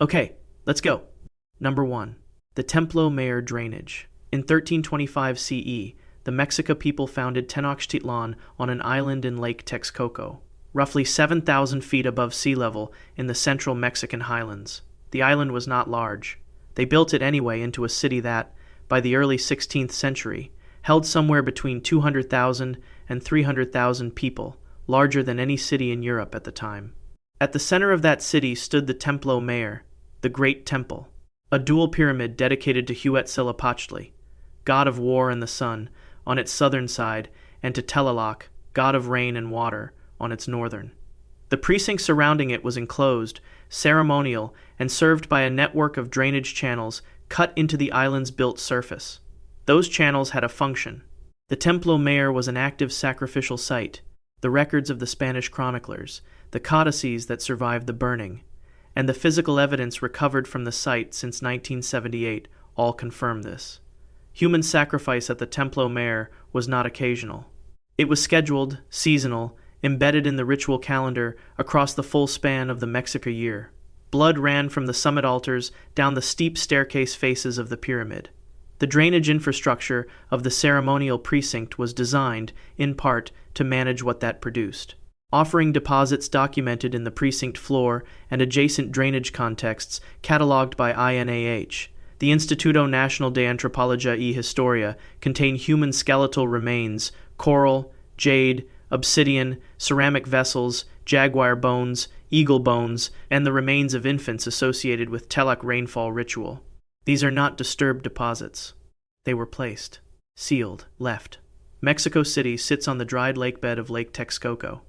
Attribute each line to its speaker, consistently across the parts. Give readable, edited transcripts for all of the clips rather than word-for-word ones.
Speaker 1: Okay, let's go. Number 1. The Templo Mayor Drainage. In 1325 CE, the Mexica people founded Tenochtitlan on an island in Lake Texcoco, roughly 7,000 feet above sea level in the central Mexican highlands. The island was not large. They built it anyway into a city that, by the early 16th century, held somewhere between 200,000 and 300,000 people, larger than any city in Europe at the time. At the center of that city stood the Templo Mayor, the Great Temple, a dual pyramid dedicated to Huitzilopochtli, god of war and the sun, on its southern side, and to Tlaloc, god of rain and water, on its northern. The precinct surrounding it was enclosed, ceremonial, and served by a network of drainage channels cut into the island's built surface. Those channels had a function. The Templo Mayor was an active sacrificial site. The records of the Spanish chroniclers, the codices that survived the burning, and the physical evidence recovered from the site since 1978 all confirm this. Human sacrifice at the Templo Mayor was not occasional. It was scheduled, seasonal, embedded in the ritual calendar across the full span of the Mexica year. Blood ran from the summit altars down the steep staircase faces of the pyramid. The drainage infrastructure of the ceremonial precinct was designed, in part, to manage what that produced. Offering deposits documented in the precinct floor and adjacent drainage contexts catalogued by INAH, the Instituto Nacional de Antropología y Historia contain human skeletal remains, coral, jade, obsidian, ceramic vessels, jaguar bones, eagle bones, and the remains of infants associated with Tlaloc rainfall ritual. These are not disturbed deposits. They were placed, sealed, left. Mexico City sits on the dried lakebed of Lake Texcoco.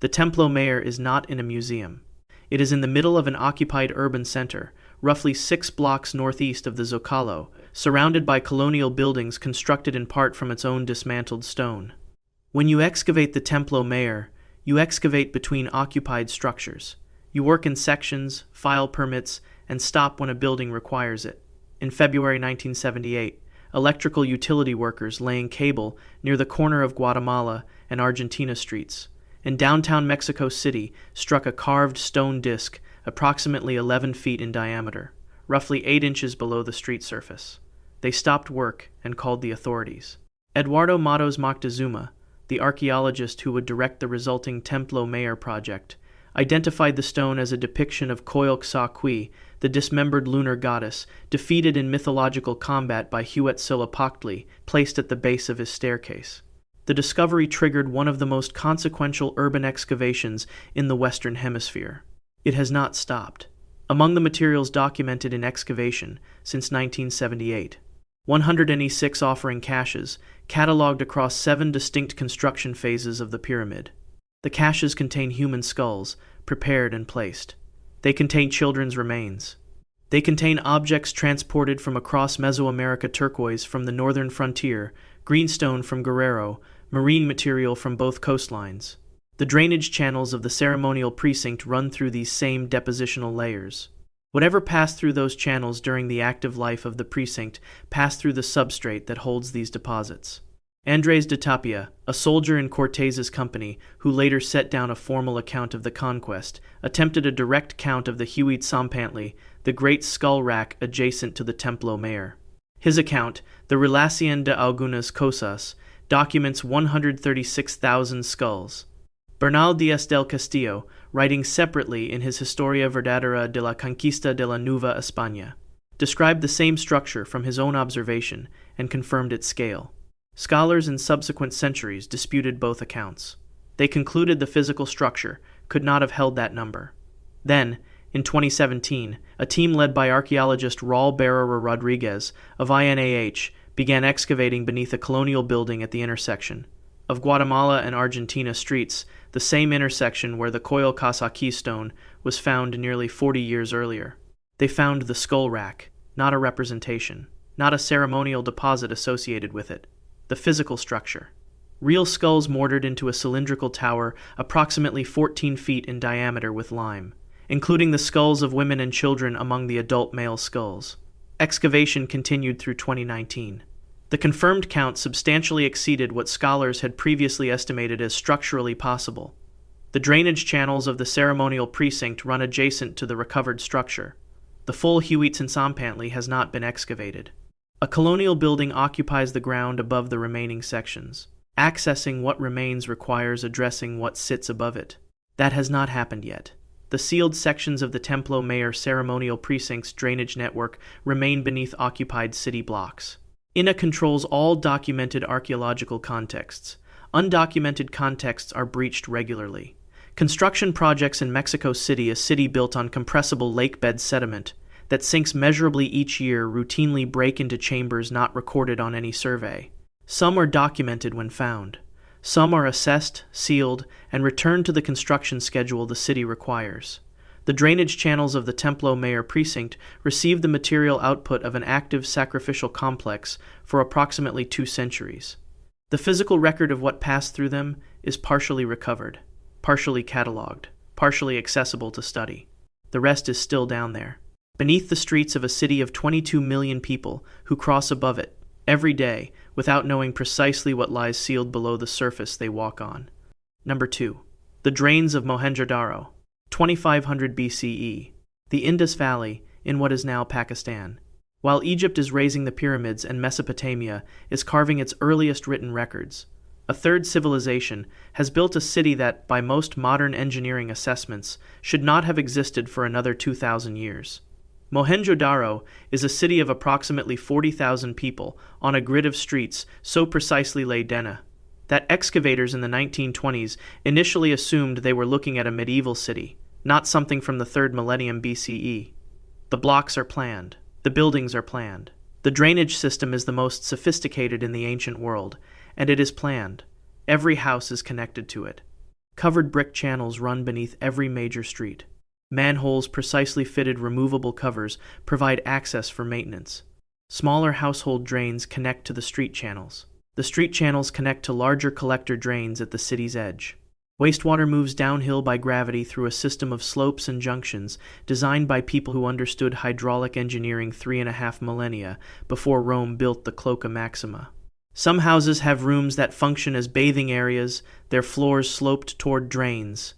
Speaker 1: The Templo Mayor is not in a museum. It is in the middle of an occupied urban center, roughly 6 blocks northeast of the Zocalo, surrounded by colonial buildings constructed in part from its own dismantled stone. When you excavate the Templo Mayor, you excavate between occupied structures. You work in sections, file permits, and stop when a building requires it. In February 1978, electrical utility workers laying cable near the corner of Guatemala and Argentina streets in downtown Mexico City struck a carved stone disc approximately 11 feet in diameter, roughly 8 inches below the street surface. They stopped work and called the authorities. Eduardo Matos Moctezuma, the archaeologist who would direct the resulting Templo Mayor project, identified the stone as a depiction of Coyolxauhqui, the dismembered lunar goddess, defeated in mythological combat by Huitzilopochtli, placed at the base of his staircase. The discovery triggered one of the most consequential urban excavations in the Western Hemisphere. It has not stopped. Among the materials documented in excavation since 1978, 186 offering caches, catalogued across 7 distinct construction phases of the pyramid. The caches contain human skulls, prepared and placed. They contain children's remains. They contain objects transported from across Mesoamerica, turquoise from the northern frontier, greenstone from Guerrero, marine material from both coastlines. The drainage channels of the ceremonial precinct run through these same depositional layers. Whatever passed through those channels during the active life of the precinct passed through the substrate that holds these deposits. Andrés de Tapia, a soldier in Cortés's company who later set down a formal account of the conquest, attempted a direct count of the Huitzilopochtli, the great skull rack adjacent to the Templo Mayor. His account, the Relación de Algunas Cosas, documents 136,000 skulls. Bernal Díaz del Castillo, writing separately in his Historia Verdadera de la Conquista de la Nueva España, described the same structure from his own observation and confirmed its scale. Scholars in subsequent centuries disputed both accounts. They concluded the physical structure could not have held that number. Then, in 2017, a team led by archaeologist Raul Barrera Rodriguez of INAH began excavating beneath a colonial building at the intersection of Guatemala and Argentina streets, the same intersection where the Coyolxauhqui stone was found nearly 40 years earlier. They found the skull rack, not a representation, not a ceremonial deposit associated with it, the physical structure. Real skulls mortared into a cylindrical tower approximately 14 feet in diameter with lime, including the skulls of women and children among the adult male skulls. Excavation continued through 2019. The confirmed count substantially exceeded what scholars had previously estimated as structurally possible. The drainage channels of the ceremonial precinct run adjacent to the recovered structure. The full Huitzilopochtli has not been excavated. A colonial building occupies the ground above the remaining sections. Accessing what remains requires addressing what sits above it. That has not happened yet. The sealed sections of the Templo Mayor ceremonial precinct's drainage network remain beneath occupied city blocks. INA controls all documented archaeological contexts. Undocumented contexts are breached regularly. Construction projects in Mexico City, a city built on compressible lakebed sediment that sinks measurably each year, routinely break into chambers not recorded on any survey. Some are documented when found. Some are assessed, sealed, and returned to the construction schedule the city requires. The drainage channels of the Templo Mayor precinct receive the material output of an active sacrificial complex for approximately 2 centuries. The physical record of what passed through them is partially recovered, partially catalogued, partially accessible to study. The rest is still down there, beneath the streets of a city of 22 million people who cross above it every day without knowing precisely what lies sealed below the surface they walk on. Number 2. The drains of Mohenjodaro, 2500 BCE. The Indus Valley, in what is now Pakistan. While Egypt is raising the pyramids and Mesopotamia is carving its earliest written records, a third civilization has built a city that, by most modern engineering assessments, should not have existed for another 2,000 years. Mohenjodaro is a city of approximately 40,000 people on a grid of streets so precisely laid down that excavators in the 1920s initially assumed they were looking at a medieval city, not something from the 3rd millennium BCE. The blocks are planned. The buildings are planned. The drainage system is the most sophisticated in the ancient world, and it is planned. Every house is connected to it. Covered brick channels run beneath every major street. Manholes precisely fitted removable covers provide access for maintenance. Smaller household drains connect to the street channels. The street channels connect to larger collector drains at the city's edge. Wastewater moves downhill by gravity through a system of slopes and junctions designed by people who understood hydraulic engineering 3.5 millennia before Rome built the Cloaca Maxima. Some houses have rooms that function as bathing areas, their floors sloped toward drains.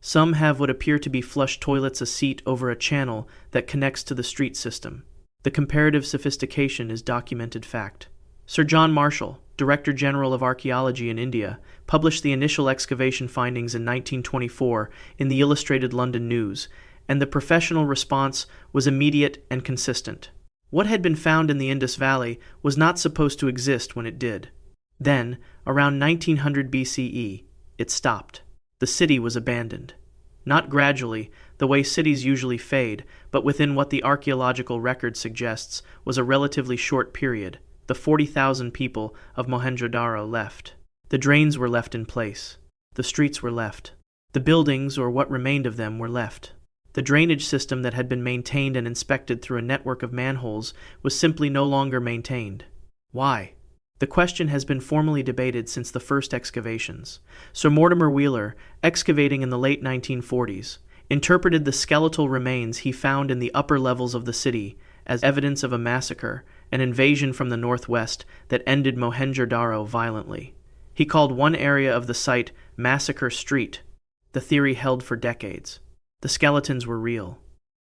Speaker 1: Some have what appear to be flush toilets, a seat over a channel that connects to the street system. The comparative sophistication is documented fact. Sir John Marshall, Director General of Archaeology in India, published the initial excavation findings in 1924 in the Illustrated London News, and the professional response was immediate and consistent. What had been found in the Indus Valley was not supposed to exist when it did. Then, around 1900 BCE, it stopped. The city was abandoned. Not gradually, the way cities usually fade, but within what the archaeological record suggests was a relatively short period. The 40,000 people of Mohenjodaro left. The drains were left in place. The streets were left. The buildings, or what remained of them, were left. The drainage system that had been maintained and inspected through a network of manholes was simply no longer maintained. Why? The question has been formally debated since the first excavations. Sir Mortimer Wheeler, excavating in the late 1940s, interpreted the skeletal remains he found in the upper levels of the city as evidence of a massacre, an invasion from the northwest that ended Mohenjodaro violently. He called one area of the site Massacre Street. The theory held for decades. The skeletons were real.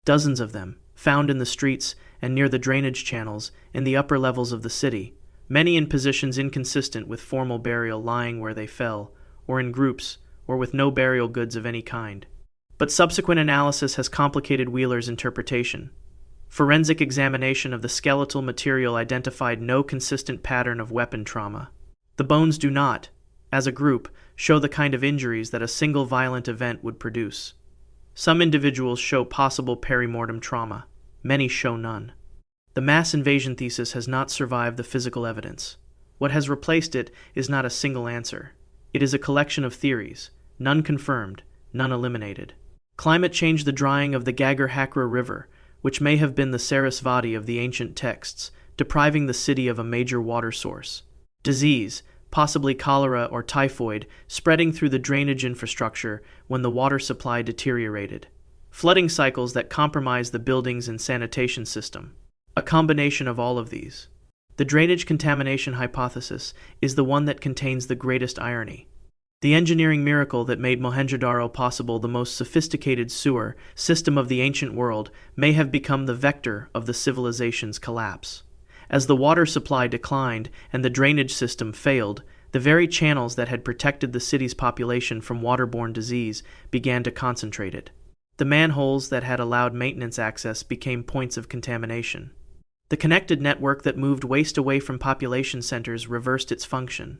Speaker 1: Dozens of them, found in the streets and near the drainage channels in the upper levels of the city, many in positions inconsistent with formal burial, lying where they fell, or in groups, or with no burial goods of any kind. But subsequent analysis has complicated Wheeler's interpretation. Forensic examination of the skeletal material identified no consistent pattern of weapon trauma. The bones do not, as a group, show the kind of injuries that a single violent event would produce. Some individuals show possible perimortem trauma. Many show none. The mass invasion thesis has not survived the physical evidence. What has replaced it is not a single answer. It is a collection of theories, none confirmed, none eliminated. Climate change, the drying of the Gagar-Hakra River, which may have been the Sarasvati of the ancient texts, depriving the city of a major water source. Disease, possibly cholera or typhoid, spreading through the drainage infrastructure when the water supply deteriorated. Flooding cycles that compromise the buildings and sanitation system. A combination of all of these. The drainage contamination hypothesis is the one that contains the greatest irony. The engineering miracle that made Mohenjodaro possible, the most sophisticated sewer system of the ancient world, may have become the vector of the civilization's collapse. As the water supply declined and the drainage system failed, the very channels that had protected the city's population from waterborne disease began to concentrate it. The manholes that had allowed maintenance access became points of contamination. The connected network that moved waste away from population centers reversed its function.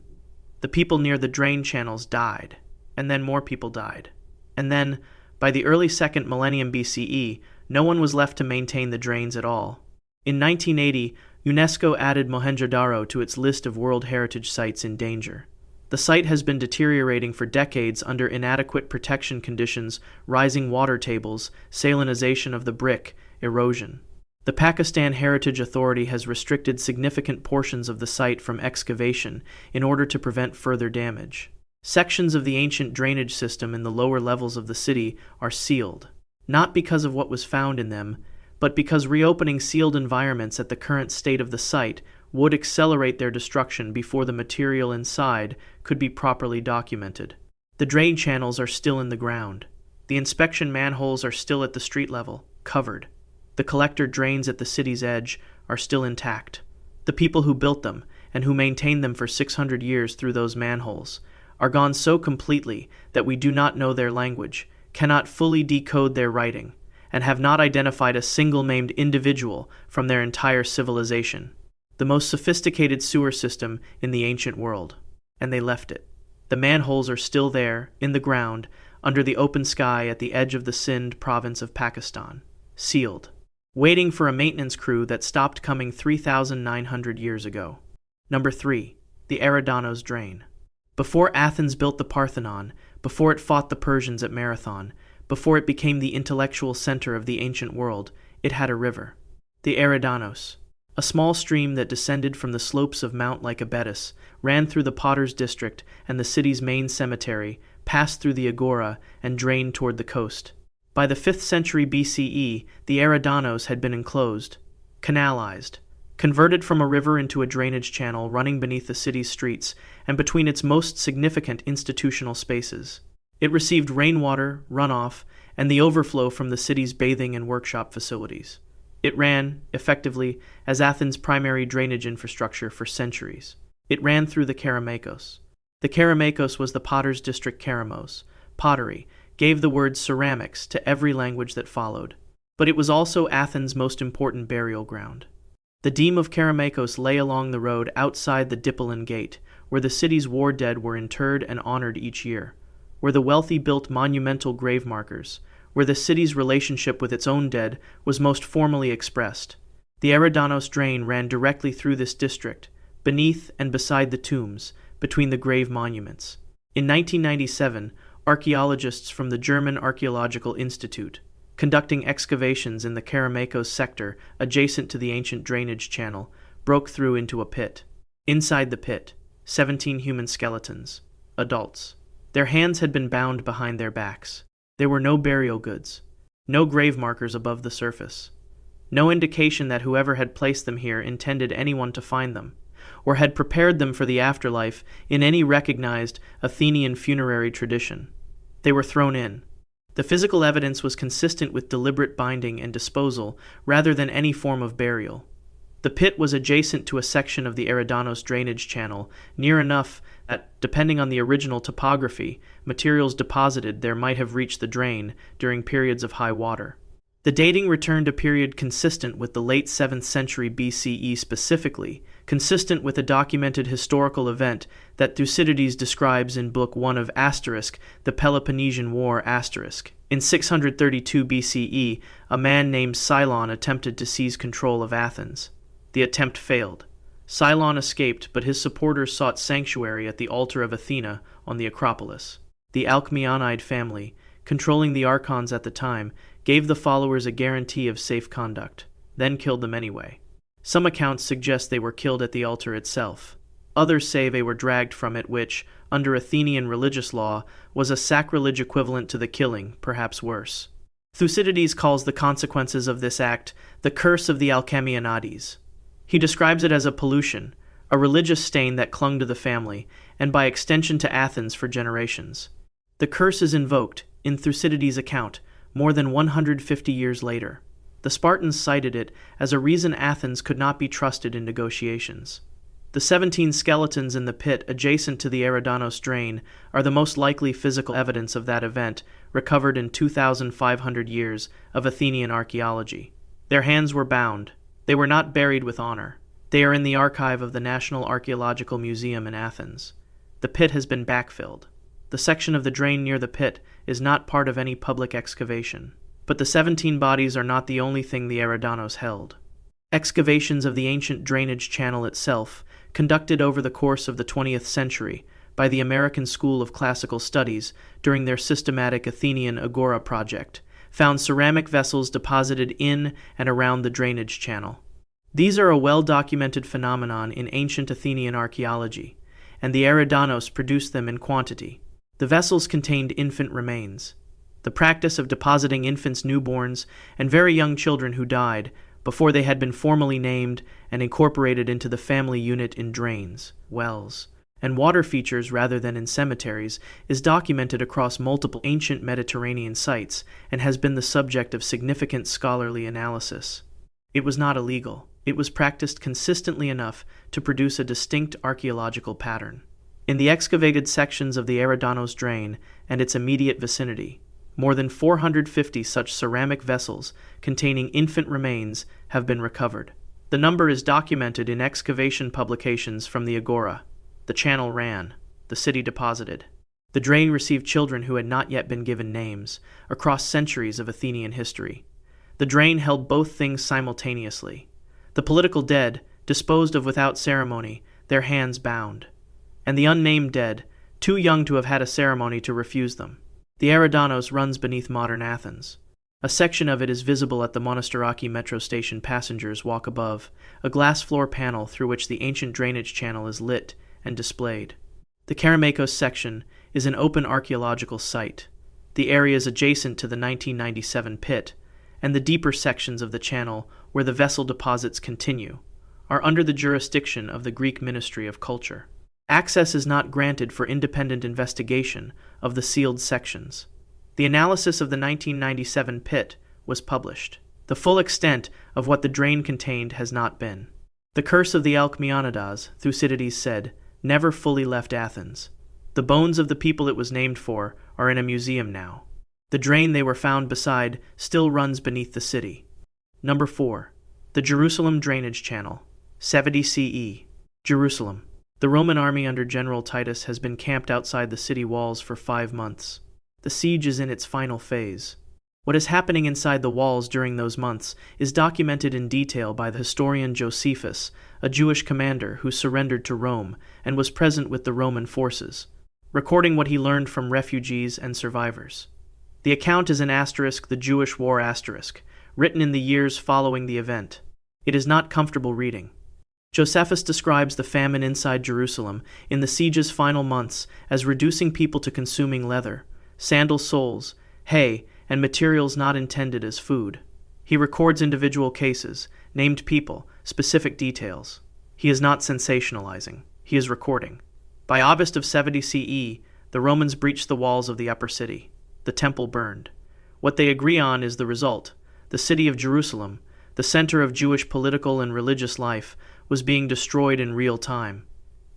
Speaker 1: The people near the drain channels died, and then more people died. And then, by the early 2nd millennium BCE, no one was left to maintain the drains at all. In 1980, UNESCO added Mohenjodaro to its list of World Heritage Sites in danger. The site has been deteriorating for decades under inadequate protection conditions, rising water tables, salinization of the brick, erosion. The Pakistan Heritage Authority has restricted significant portions of the site from excavation in order to prevent further damage. Sections of the ancient drainage system in the lower levels of the city are sealed, not because of what was found in them, but because reopening sealed environments at the current state of the site would accelerate their destruction before the material inside could be properly documented. The drain channels are still in the ground. The inspection manholes are still at the street level, covered. The collector drains at the city's edge are still intact. The people who built them, and who maintained them for 600 years through those manholes, are gone so completely that we do not know their language, cannot fully decode their writing, and have not identified a single named individual from their entire civilization. The most sophisticated sewer system in the ancient world. And they left it. The manholes are still there, in the ground, under the open sky at the edge of the Sindh province of Pakistan, sealed, waiting for a maintenance crew that stopped coming 3,900 years ago. Number 3. The Aerodanos Drain. Before Athens built the Parthenon, before it fought the Persians at Marathon, before it became the intellectual center of the ancient world, it had a river. The Aerodanos, a small stream that descended from the slopes of Mount Lycabettus, ran through the Potter's District and the city's main cemetery, passed through the Agora, and drained toward the coast. By the 5th century BCE, the Aerodanos had been enclosed, canalized, converted from a river into a drainage channel running beneath the city's streets and between its most significant institutional spaces. It received rainwater, runoff, and the overflow from the city's bathing and workshop facilities. It ran, effectively, as Athens' primary drainage infrastructure for centuries. It ran through the Kerameikos. The Kerameikos was the Potter's District Keramos. Pottery gave the word ceramics to every language that followed. But it was also Athens' most important burial ground. The deme of Kerameikos lay along the road outside the Dipolon Gate, where the city's war dead were interred and honored each year, where the wealthy built monumental grave markers, where the city's relationship with its own dead was most formally expressed. The Aerodanos drain ran directly through this district, beneath and beside the tombs, between the grave monuments. In 1997, archaeologists from the German Archaeological Institute, conducting excavations in the Kerameikos sector adjacent to the ancient drainage channel, broke through into a pit. Inside the pit, 17 human skeletons, adults. Their hands had been bound behind their backs. There were no burial goods, no grave markers above the surface, no indication that whoever had placed them here intended anyone to find them, or had prepared them for the afterlife in any recognized Athenian funerary tradition. They were thrown in. The physical evidence was consistent with deliberate binding and disposal rather than any form of burial. The pit was adjacent to a section of the Aerodanos drainage channel, near enough that, depending on the original topography, materials deposited there might have reached the drain during periods of high water. The dating returned a period consistent with the late 7th century BCE specifically, consistent with a documented historical event that Thucydides describes in Book 1 of the Peloponnesian War In 632 BCE, a man named Cylon attempted to seize control of Athens. The attempt failed. Cylon escaped, but his supporters sought sanctuary at the altar of Athena on the Acropolis. The Alcmeonide family, controlling the archons at the time, gave the followers a guarantee of safe conduct, then killed them anyway. Some accounts suggest they were killed at the altar itself. Others say they were dragged from it, which, under Athenian religious law, was a sacrilege equivalent to the killing, perhaps worse. Thucydides calls the consequences of this act the curse of the Alcmeonades. He describes it as a pollution, a religious stain that clung to the family, and by extension to Athens for generations. The curse is invoked, in Thucydides' account, more than 150 years later. The Spartans cited it as a reason Athens could not be trusted in negotiations. The 17 skeletons in the pit adjacent to the Aerodanos drain are the most likely physical evidence of that event recovered in 2,500 years of Athenian archaeology. Their hands were bound. They were not buried with honor. They are in the archive of the National Archaeological Museum in Athens. The pit has been backfilled. The section of the drain near the pit is not part of any public excavation. But the 17 bodies are not the only thing the Aerodanos held. Excavations of the ancient drainage channel itself, conducted over the course of the 20th century by the American School of Classical Studies during their systematic Athenian Agora project, found ceramic vessels deposited in and around the drainage channel. These are a well-documented phenomenon in ancient Athenian archaeology, and the Aerodanos produced them in quantity. The vessels contained infant remains. The practice of depositing infants, newborns, and very young children who died before they had been formally named and incorporated into the family unit in drains, wells, and water features rather than in cemeteries is documented across multiple ancient Mediterranean sites and has been the subject of significant scholarly analysis. It was not illegal. It was practiced consistently enough to produce a distinct archaeological pattern. In the excavated sections of the Aerodanos drain and its immediate vicinity, more than 450 such ceramic vessels containing infant remains have been recovered. The number is documented in excavation publications from the Agora. The channel ran. The city deposited. The drain received children who had not yet been given names, across centuries of Athenian history. The drain held both things simultaneously. The political dead, disposed of without ceremony, their hands bound. And the unnamed dead, too young to have had a ceremony to refuse them. The Aerodanos runs beneath modern Athens. A section of it is visible at the Monastiraki metro station. Passengers walk above, a glass floor panel through which the ancient drainage channel is lit and displayed. The Kerameikos section is an open archaeological site. The areas adjacent to the 1997 pit, and the deeper sections of the channel where the vessel deposits continue, are under the jurisdiction of the Greek Ministry of Culture. Access is not granted for independent investigation of the sealed sections. The analysis of the 1997 pit was published. The full extent of what the drain contained has not been. The curse of the Alkmeonidas, Thucydides said, never fully left Athens. The bones of the people it was named for are in a museum now. The drain they were found beside still runs beneath the city. Number 4. The Jerusalem Drainage Channel, 70 CE. Jerusalem. The Roman army under General Titus has been camped outside the city walls for 5 months. The siege is in its final phase. What is happening inside the walls during those months is documented in detail by the historian Josephus, a Jewish commander who surrendered to Rome and was present with the Roman forces, recording what he learned from refugees and survivors. The account is an asterisk, the Jewish War asterisk, written in the years following the event. It is not comfortable reading. Josephus describes the famine inside Jerusalem in the siege's final months as reducing people to consuming leather, sandal soles, hay, and materials not intended as food. He records individual cases, named people, specific details. He is not sensationalizing. He is recording. By August of 70 CE, the Romans breached the walls of the upper city. The temple burned. What they agree on is the result. The city of Jerusalem, the center of Jewish political and religious life, was being destroyed in real time.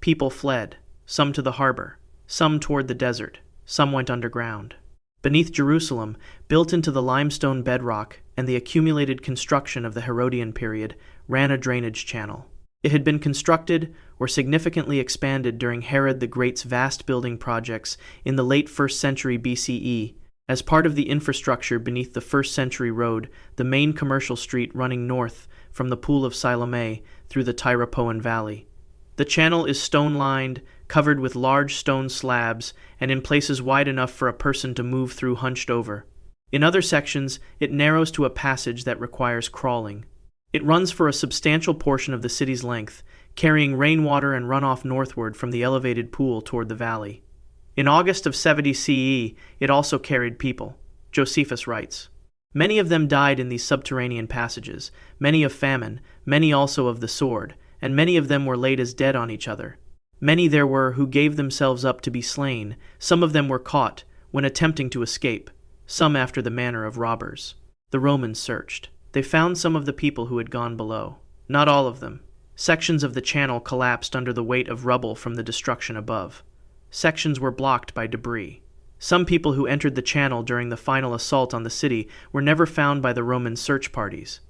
Speaker 1: People fled, some to the harbor, some toward the desert, some went underground. Beneath Jerusalem, built into the limestone bedrock and the accumulated construction of the Herodian period, ran a drainage channel. It had been constructed or significantly expanded during Herod the Great's vast building projects in the late 1st century BCE, as part of the infrastructure beneath the 1st century road, the main commercial street running north from the Pool of Siloame through the Tyropoeon Valley. The channel is stone-lined, covered with large stone slabs, and in places wide enough for a person to move through hunched over. In other sections, it narrows to a passage that requires crawling. It runs for a substantial portion of the city's length, carrying rainwater and runoff northward from the elevated pool toward the valley. In August of 70 CE, it also carried people. Josephus writes, "Many of them died in these subterranean passages, many of famine, many also of the sword, and many of them were laid as dead on each other. Many there were who gave themselves up to be slain. Some of them were caught when attempting to escape, some after the manner of robbers. The Romans searched. They found some of the people who had gone below. Not all of them. Sections of the channel collapsed under the weight of rubble from the destruction above. Sections were blocked by debris. Some people who entered the channel during the final assault on the city were never found by the Roman search parties.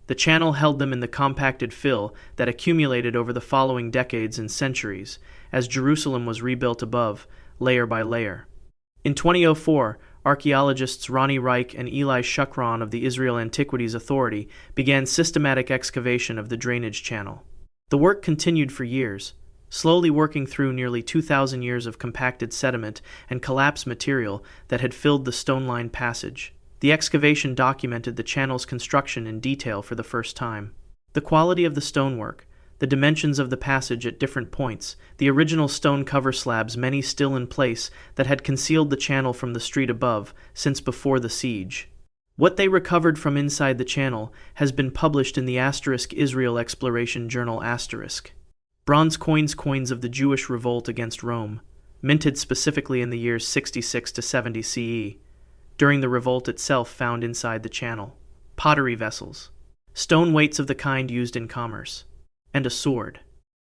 Speaker 1: The channel held them in the compacted fill that accumulated over the following decades and centuries, as Jerusalem was rebuilt above, layer by layer. In 2004, archaeologists Ronnie Reich and Eli Shukron of the Israel Antiquities Authority began systematic excavation of the drainage channel. The work continued for years, slowly working through nearly 2,000 years of compacted sediment and collapsed material that had filled the stone-lined passage. The excavation documented the channel's construction in detail for the first time. The quality of the stonework, the dimensions of the passage at different points, the original stone cover slabs, many still in place, that had concealed the channel from the street above since before the siege. What they recovered from inside the channel has been published in the Israel Exploration Journal *. Bronze coins of the Jewish revolt against Rome, minted specifically in the years 66 to 70 CE, during the revolt itself found inside the channel. Pottery vessels, stone weights of the kind used in commerce, and a sword.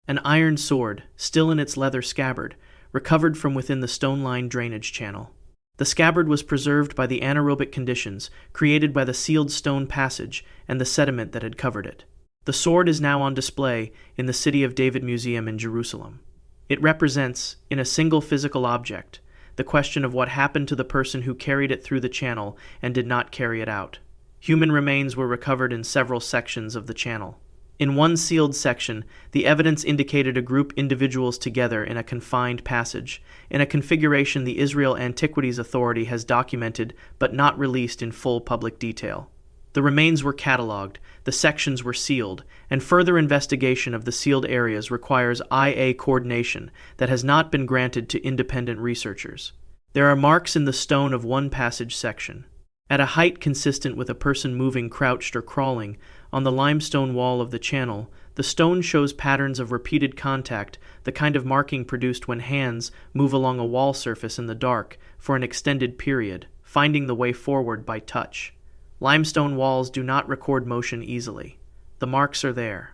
Speaker 1: An iron sword, still in its leather scabbard, recovered from within the stone-lined drainage channel. The scabbard was preserved by the anaerobic conditions created by the sealed stone passage and the sediment that had covered it. The sword is now on display in the City of David Museum in Jerusalem. It represents, in a single physical object, the question of what happened to the person who carried it through the channel and did not carry it out. Human remains were recovered in several sections of the channel. In one sealed section, the evidence indicated a group individuals together in a confined passage, in a configuration the Israel Antiquities Authority has documented but not released in full public detail. The remains were catalogued, the sections were sealed, and further investigation of the sealed areas requires IA coordination that has not been granted to independent researchers. There are marks in the stone of one passage section. At a height consistent with a person moving crouched or crawling, on the limestone wall of the channel, the stone shows patterns of repeated contact, the kind of marking produced when hands move along a wall surface in the dark for an extended period, finding the way forward by touch. Limestone walls do not record motion easily. The marks are there.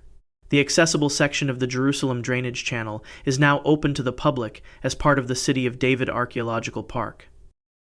Speaker 1: The accessible section of the Jerusalem drainage channel is now open to the public as part of the City of David Archaeological Park.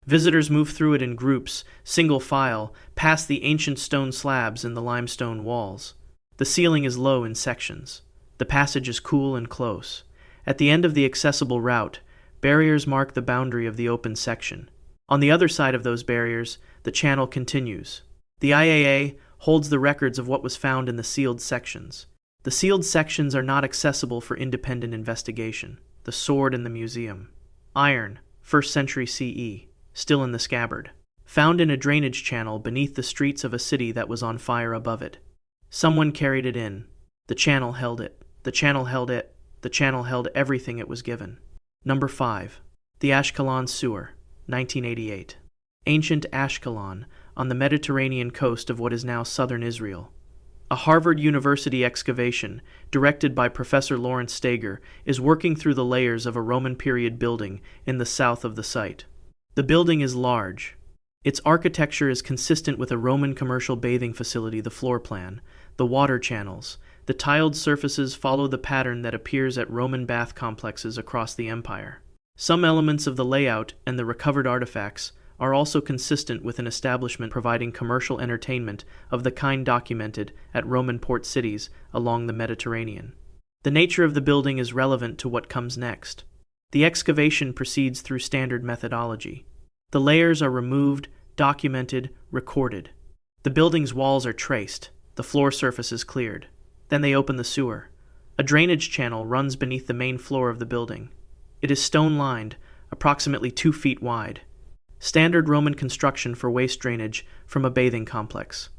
Speaker 1: Visitors move through it in groups, single file, past the ancient stone slabs in the limestone walls. The ceiling is low in sections. The passage is cool and close. At the end of the accessible route, barriers mark the boundary of the open section. On the other side of those barriers, the channel continues. The IAA holds the records of what was found in the sealed sections. The sealed sections are not accessible for independent investigation. The sword in the museum. Iron, 1st century CE, still in the scabbard. Found in a drainage channel beneath the streets of a city that was on fire above it. Someone carried it in. The channel held it. The channel held it. The channel held everything it was given. Number 5. The Ashcolon Sewer, 1988. Ancient Ashcolon, on the Mediterranean coast of what is now southern Israel. A Harvard University excavation, directed by Professor Lawrence Steger, is working through the layers of a Roman period building in the south of the site. The building is large. Its architecture is consistent with a Roman commercial bathing facility, the floor plan, the water channels. The tiled surfaces follow the pattern that appears at Roman bath complexes across the empire. Some elements of the layout and the recovered artifacts are also consistent with an establishment providing commercial entertainment of the kind documented at Roman port cities along the Mediterranean. The nature of the building is relevant to what comes next. The excavation proceeds through standard methodology. The layers are removed, documented, recorded. The building's walls are traced, the floor surface is cleared. Then they open the sewer. A drainage channel runs beneath the main floor of the building. It is stone-lined, approximately 2 feet wide. Standard Roman construction for waste drainage from a bathing complex.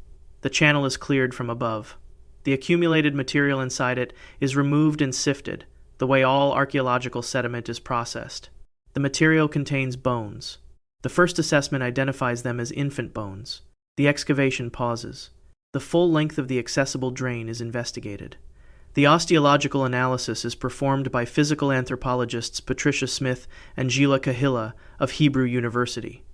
Speaker 1: The channel is cleared from above. The accumulated material inside it is removed and sifted, the way all archaeological sediment is processed. The material contains bones. The first assessment identifies them as infant bones. The excavation pauses. The full length of the accessible drain is investigated. The osteological analysis is performed by physical anthropologists Patricia Smith and Gila Kahila of Hebrew University.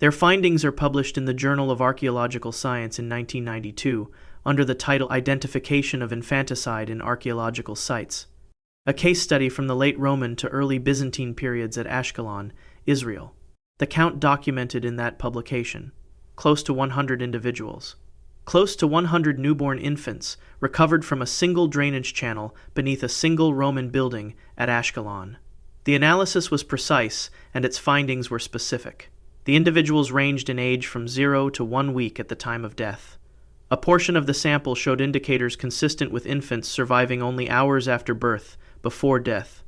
Speaker 1: Their findings are published in the Journal of Archaeological Science in 1992 under the title Identification of Infanticide in Archaeological Sites, a case study from the late Roman to early Byzantine periods at Ashcolon, Israel. The count documented in that publication, close to 100 individuals. Close to 100 newborn infants recovered from a single drainage channel beneath a single Roman building at Ashkelon. The analysis was precise and its findings were specific. The individuals ranged in age from 0 to 1 week at the time of death. A portion of the sample showed indicators consistent with infants surviving only hours after birth, before death.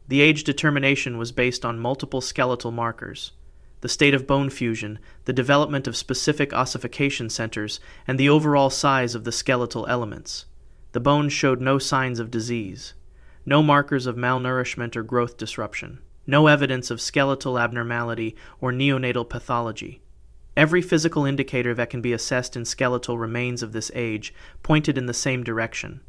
Speaker 1: The age determination was based on multiple skeletal markers: the state of bone fusion, the development of specific ossification centers, and the overall size of the skeletal elements. The bones showed no signs of disease, no markers of malnourishment or growth disruption, no evidence of skeletal abnormality or neonatal pathology. Every physical indicator that can be assessed in skeletal remains of this age pointed in the same direction.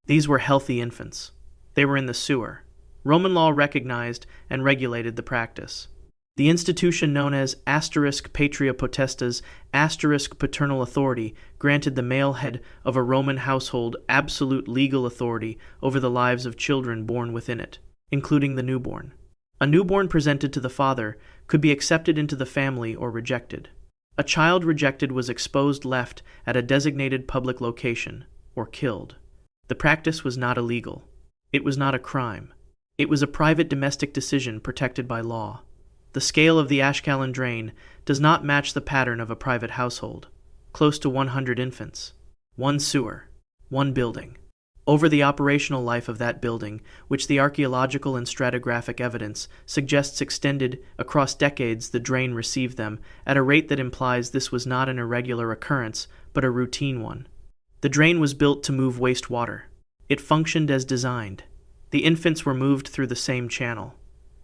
Speaker 1: These were healthy infants. They were in the sewer. Roman law recognized and regulated the practice. The institution known as *patria potestas, *paternal authority, granted the male head of a Roman household absolute legal authority over the lives of children born within it, including the newborn. A newborn presented to the father could be accepted into the family or rejected. A child rejected was exposed left at a designated public location, or killed. The practice was not illegal. It was not a crime. It was a private domestic decision protected by law. The scale of the Ashkelon drain does not match the pattern of a private household. Close to 100 infants. 1 sewer. 1 building. Over the operational life of that building, which the archaeological and stratigraphic evidence suggests extended across decades, the drain received them at a rate that implies this was not an irregular occurrence, but a routine one. The drain was built to move wastewater. It functioned as designed. The infants were moved through the same channel.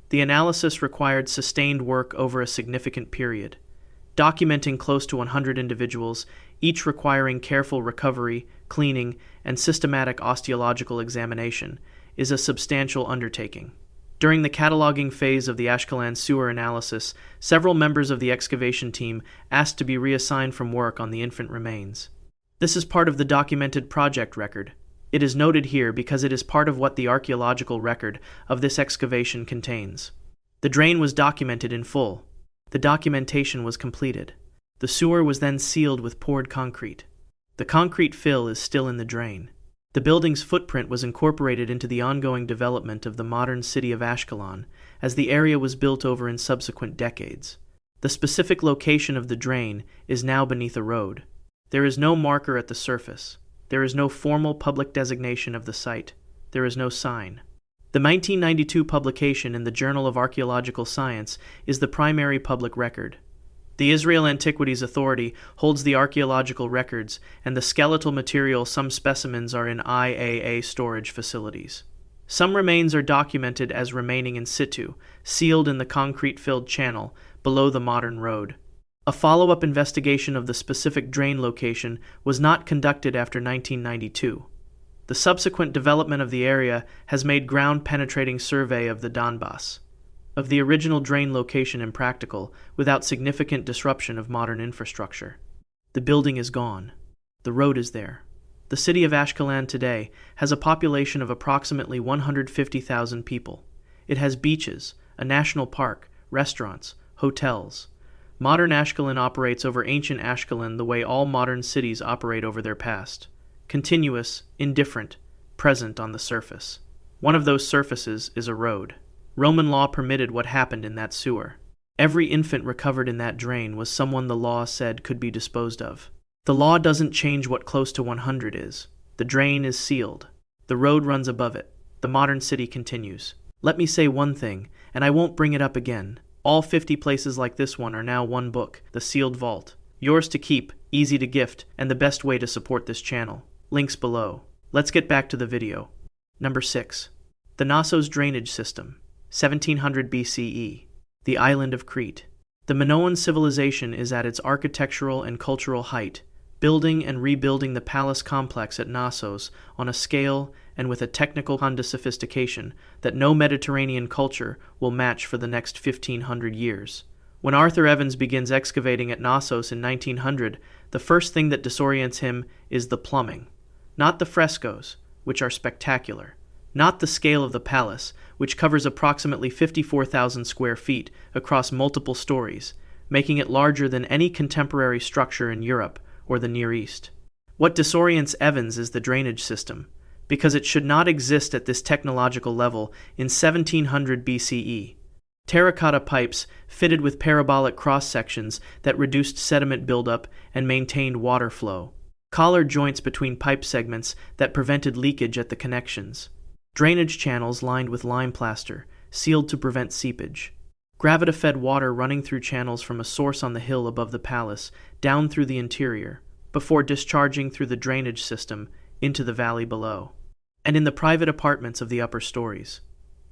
Speaker 1: The analysis required sustained work over a significant period, documenting close to 100 individuals, each requiring careful recovery, cleaning, and systematic osteological examination, is a substantial undertaking. During the cataloging phase of the Ashkelon sewer analysis, several members of the excavation team asked to be reassigned from work on the infant remains. This is part of the documented project record. It is noted here because it is part of what the archaeological record of this excavation contains. The drain was documented in full. The documentation was completed. The sewer was then sealed with poured concrete. The concrete fill is still in the drain. The building's footprint was incorporated into the ongoing development of the modern city of Ashkelon, as the area was built over in subsequent decades. The specific location of the drain is now beneath a road. There is no marker at the surface. There is no formal public designation of the site. There is no sign. The 1992 publication in the Journal of Archaeological Science is the primary public record. The Israel Antiquities Authority holds the archaeological records, and the skeletal material, some specimens are in IAA storage facilities. Some remains are documented as remaining in situ, sealed in the concrete-filled channel below the modern road. A follow-up investigation of the specific drain location was not conducted after 1992. The subsequent development of the area has made ground-penetrating survey of the Donbass, of the original drain location impractical without significant disruption of modern infrastructure. The building is gone. The road is there. The city of Ashkelon today has a population of approximately 150,000 people. It has beaches, a national park, restaurants, hotels. Modern Ashkelon operates over ancient Ashkelon the way all modern cities operate over their past. Continuous, indifferent, present on the surface. One of those surfaces is a road. Roman law permitted what happened in that sewer. Every infant recovered in that drain was someone the law said could be disposed of. The law doesn't change what close to 100 is. The drain is sealed. The road runs above it. The modern city continues. Let me say one thing, and I won't bring it up again. All 50 places like this one are now one book, The Sealed Vault. Yours to keep, easy to gift, and the best way to support this channel. Links below. Let's get back to the video. Number 6. The Knossos drainage system, 1700 BCE. The island of Crete. The Minoan civilization is at its architectural and cultural height, building and rebuilding the palace complex at Knossos on a scale and with a technical sophistication that no Mediterranean culture will match for the next 1,500 years. When Arthur Evans begins excavating at Knossos in 1900, the first thing that disorients him is the plumbing. Not the frescoes, which are spectacular. Not the scale of the palace, which covers approximately 54,000 square feet across multiple stories, making it larger than any contemporary structure in Europe or the Near East. What disorients Evans is the drainage system, because it should not exist at this technological level in 1700 BCE. Terracotta pipes fitted with parabolic cross-sections that reduced sediment buildup and maintained water flow. Collar joints between pipe segments that prevented leakage at the connections. Drainage channels lined with lime plaster, sealed to prevent seepage. Gravita-fed water running through channels from a source on the hill above the palace, down through the interior, before discharging through the drainage system into the valley below. And in the private apartments of the upper stories,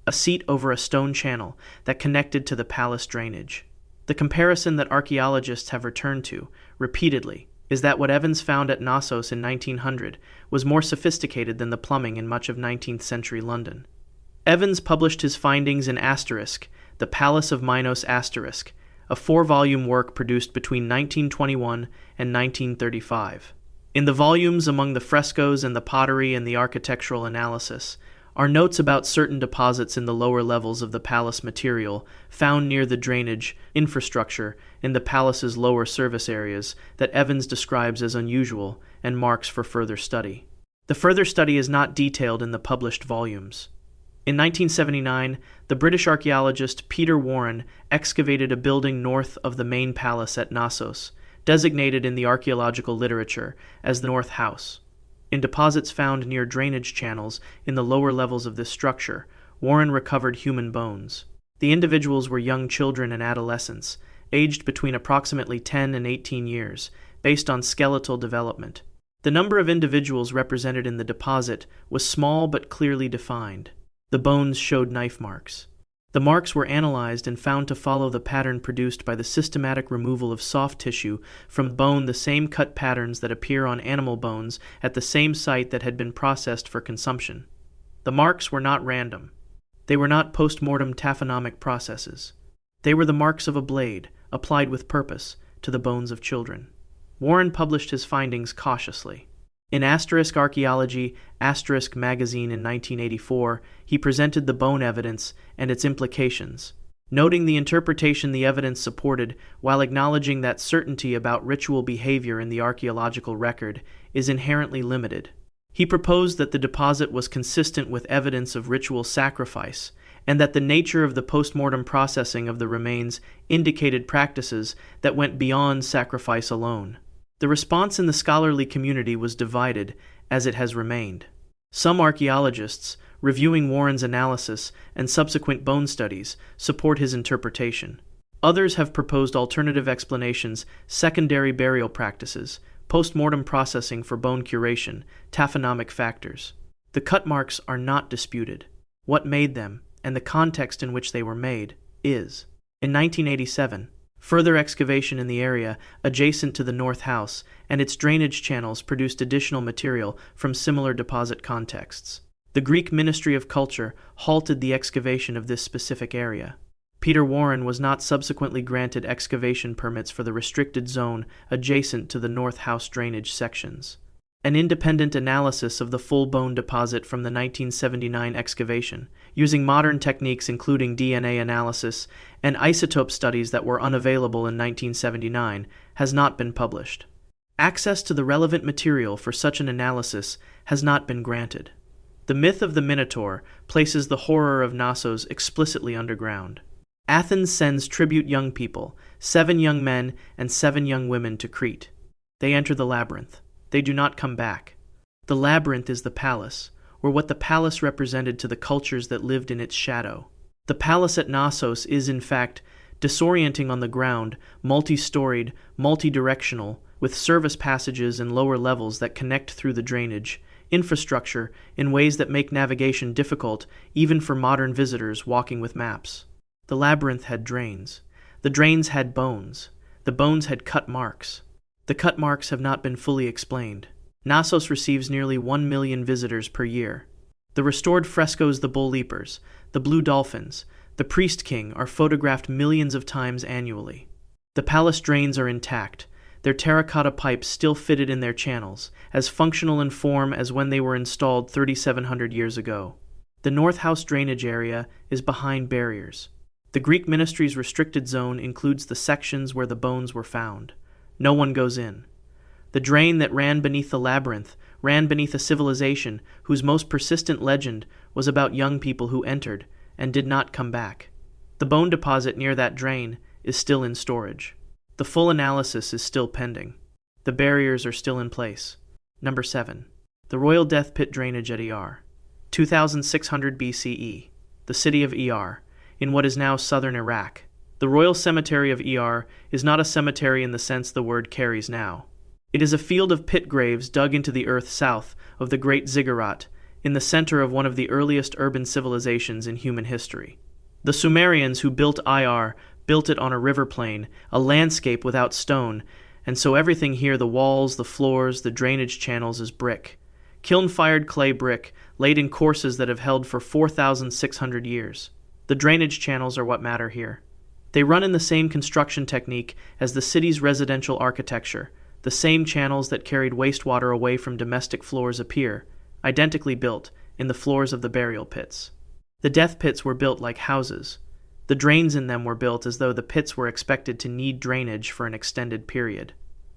Speaker 1: a seat over a stone channel that connected to the palace drainage. The comparison that archaeologists have returned to, repeatedly, is that what Evans found at Knossos in 1900 was more sophisticated than the plumbing in much of 19th century London. Evans published his findings in Asterisk, The Palace of Minos Asterisk, a 4-volume work produced between 1921 and 1935. In the volumes among the frescoes and the pottery and the architectural analysis are notes about certain deposits in the lower levels of the palace material found near the drainage infrastructure in the palace's lower service areas that Evans describes as unusual and marks for further study. The further study is not detailed in the published volumes. In 1979, the British archaeologist Peter Warren excavated a building north of the main palace at Knossos, designated in the archaeological literature as the North House. In deposits found near drainage channels in the lower levels of this structure, Warren recovered human bones. The individuals were young children and adolescents, aged between approximately 10 and 18 years, based on skeletal development. The number of individuals represented in the deposit was small but clearly defined. The bones showed knife marks. The marks were analyzed and found to follow the pattern produced by the systematic removal of soft tissue from bone, the same cut patterns that appear on animal bones at the same site that had been processed for consumption. The marks were not random. They were not post-mortem taphonomic processes. They were the marks of a blade, applied with purpose, to the bones of children. Warren published his findings cautiously. In Asterisk Archaeology, Asterisk magazine in 1984, he presented the bone evidence and its implications, noting the interpretation the evidence supported while acknowledging that certainty about ritual behavior in the archaeological record is inherently limited. He proposed that the deposit was consistent with evidence of ritual sacrifice, and that the nature of the postmortem processing of the remains indicated practices that went beyond sacrifice alone. The response in the scholarly community was divided, as it has remained. Some archaeologists, reviewing Warren's analysis and subsequent bone studies, support his interpretation. Others have proposed alternative explanations, secondary burial practices, post-mortem processing for bone curation, taphonomic factors. The cut marks are not disputed. What made them, and the context in which they were made, is. In 1987, further excavation in the area adjacent to the North House and its drainage channels produced additional material from similar deposit contexts. The Greek Ministry of Culture halted the excavation of this specific area. Peter Warren was not subsequently granted excavation permits for the restricted zone adjacent to the North House drainage sections. An independent analysis of the full bone deposit from the 1979 excavation, using modern techniques including DNA analysis and isotope studies that were unavailable in 1979, has not been published. Access to the relevant material for such an analysis has not been granted. The myth of the Minotaur places the horror of Knossos explicitly underground. Athens sends tribute young people, 7 young men and 7 young women, to Crete. They enter the labyrinth. They do not come back. The labyrinth is the palace, or what the palace represented to the cultures that lived in its shadow. The palace at Knossos is, in fact, disorienting on the ground, multi-storied, multi-directional, with service passages and lower levels that connect through the drainage infrastructure in ways that make navigation difficult even for modern visitors walking with maps. The labyrinth had drains. The drains had bones. The bones had cut marks. The cut marks have not been fully explained. Knossos receives nearly 1 million visitors per year. The restored frescoes, the bull leapers, the blue dolphins, the priest king are photographed millions of times annually. The palace drains are intact, their terracotta pipes still fitted in their channels, as functional in form as when they were installed 3,700 years ago. The North House drainage area is behind barriers. The Greek ministry's restricted zone includes the sections where the bones were found. No one goes in. The drain that ran beneath the labyrinth ran beneath a civilization whose most persistent legend was about young people who entered and did not come back. The bone deposit near that drain is still in storage. The full analysis is still pending. The barriers are still in place. Number 7. The Royal Death Pit Drainage at Er. 2600 BCE. The city of Er, in what is now southern Iraq. The Royal Cemetery of Er is not a cemetery in the sense the word carries now. It is a field of pit graves dug into the earth south of the Great Ziggurat, in the center of one of the earliest urban civilizations in human history. The Sumerians who built Er built it on a river plain, a landscape without stone, and so everything here, the walls, the floors, the drainage channels, is brick. Kiln-fired clay brick, laid in courses that have held for 4,600 years. The drainage channels are what matter here. They run in the same construction technique as the city's residential architecture. The same channels that carried wastewater away from domestic floors appear, identically built, in the floors of the burial pits. The death pits were built like houses. The drains in them were built as though the pits were expected to need drainage for an extended period,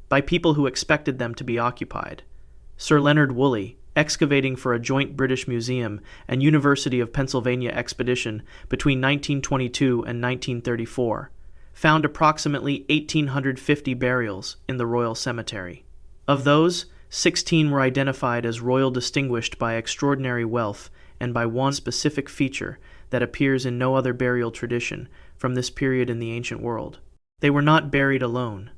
Speaker 1: by people who expected them to be occupied. Sir Leonard Woolley, excavating for a joint British Museum and University of Pennsylvania expedition between 1922 and 1934, found approximately 1,850 burials in the Royal Cemetery. Of those, 16 were identified as royal, distinguished by extraordinary wealth and by one specific feature that appears in no other burial tradition from this period in the ancient world. They were not buried alone.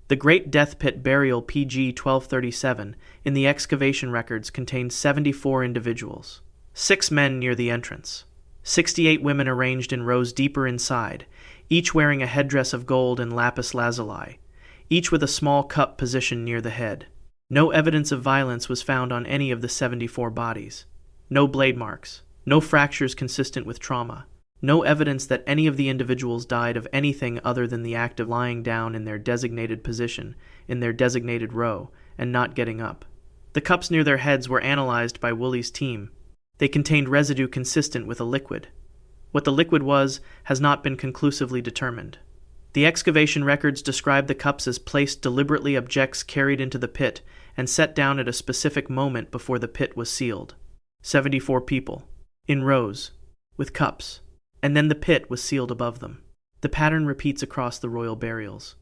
Speaker 1: The Great Death Pit Burial PG 1237 in the excavation records contained 74 individuals, 6 men near the entrance, 68 women arranged in rows deeper inside, each wearing a headdress of gold and lapis lazuli, each with a small cup positioned near the head. No evidence of violence was found on any of the 74 bodies. No blade marks, no fractures consistent with trauma, no evidence that any of the individuals died of anything other than the act of lying down in their designated position, in their designated row, and not getting up. The cups near their heads were analyzed by Woolley's team. They contained residue consistent with a liquid. What the liquid was has not been conclusively determined. The excavation records describe the cups as placed deliberately, objects carried into the pit and set down at a specific moment before the pit was sealed. 74 people, in rows, with cups, and then the pit was sealed above them. The pattern repeats across the royal burials.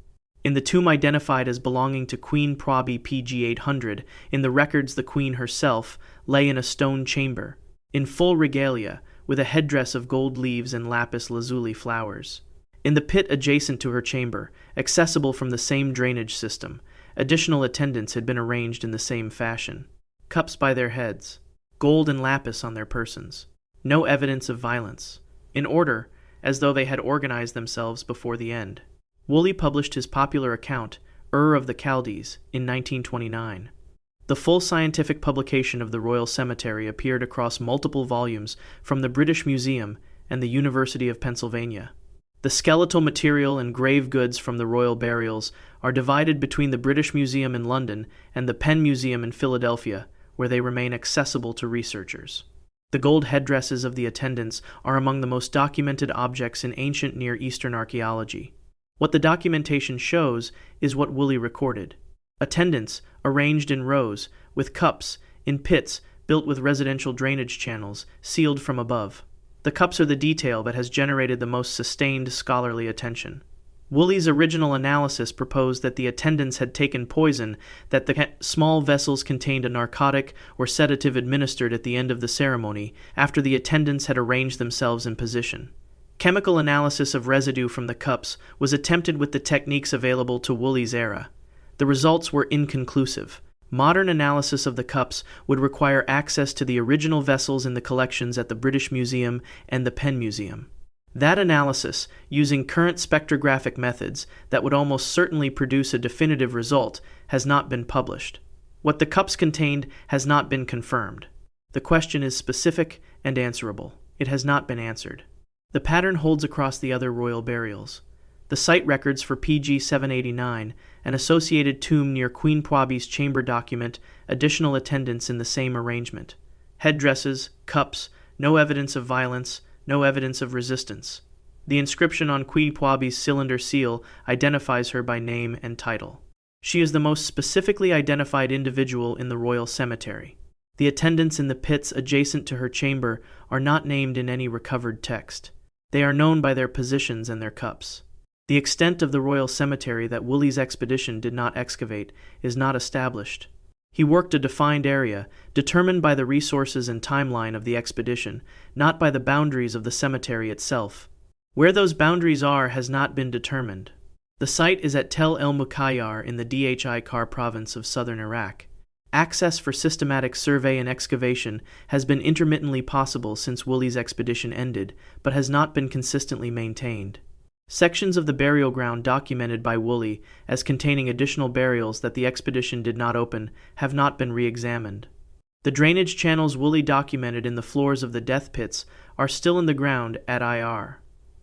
Speaker 1: In the tomb identified as belonging to Queen Proby PG 800, in the records the queen herself lay in a stone chamber, in full regalia, with a headdress of gold leaves and lapis lazuli flowers. In the pit adjacent to her chamber, accessible from the same drainage system, additional attendants had been arranged in the same fashion. Cups by their heads, gold and lapis on their persons. No evidence of violence. In order, as though they had organized themselves before the end. Woolley published his popular account, of the Chaldees, in 1929. The full scientific publication of the Royal Cemetery appeared across multiple volumes from the British Museum and the University of Pennsylvania. The skeletal material and grave goods from the royal burials are divided between the British Museum in London and the Penn Museum in Philadelphia, where they remain accessible to researchers. The gold headdresses of the attendants are among the most documented objects in ancient Near Eastern archaeology. What the documentation shows is what Woolley recorded. Attendants, arranged in rows, with cups, in pits built with residential drainage channels, sealed from above. The cups are the detail that has generated the most sustained scholarly attention. Woolley's original analysis proposed that the attendants had taken poison, that the small vessels contained a narcotic or sedative administered at the end of the ceremony, after the attendants had arranged themselves in position. Chemical analysis of residue from the cups was attempted with the techniques available to Woolley's era. The results were inconclusive. Modern analysis of the cups would require access to the original vessels in the collections at the British Museum and the Penn Museum. That analysis, using current spectrographic methods that would almost certainly produce a definitive result, has not been published. What the cups contained has not been confirmed. The question is specific and answerable. It has not been answered. The pattern holds across the other royal burials. The site records for PG 789, an associated tomb near Queen Pwabi's chamber document additional attendants in the same arrangement. Headdresses, cups, no evidence of violence, no evidence of resistance. The inscription on Queen Pwabi's cylinder seal identifies her by name and title. She is the most specifically identified individual in the royal cemetery. The attendants in the pits adjacent to her chamber are not named in any recovered text. They are known by their positions and their cups. The extent of the royal cemetery that Woolley's expedition did not excavate is not established. He worked a defined area, determined by the resources and timeline of the expedition, not by the boundaries of the cemetery itself. Where those boundaries are has not been determined. The site is at Tel El Mukayyar in the Dhikar province of southern Iraq. Access for systematic survey and excavation has been intermittently possible since Woolley's expedition ended, but has not been consistently maintained. Sections of the burial ground documented by Woolley as containing additional burials that the expedition did not open have not been re-examined. The drainage channels Woolley documented in the floors of the death pits are still in the ground at IR.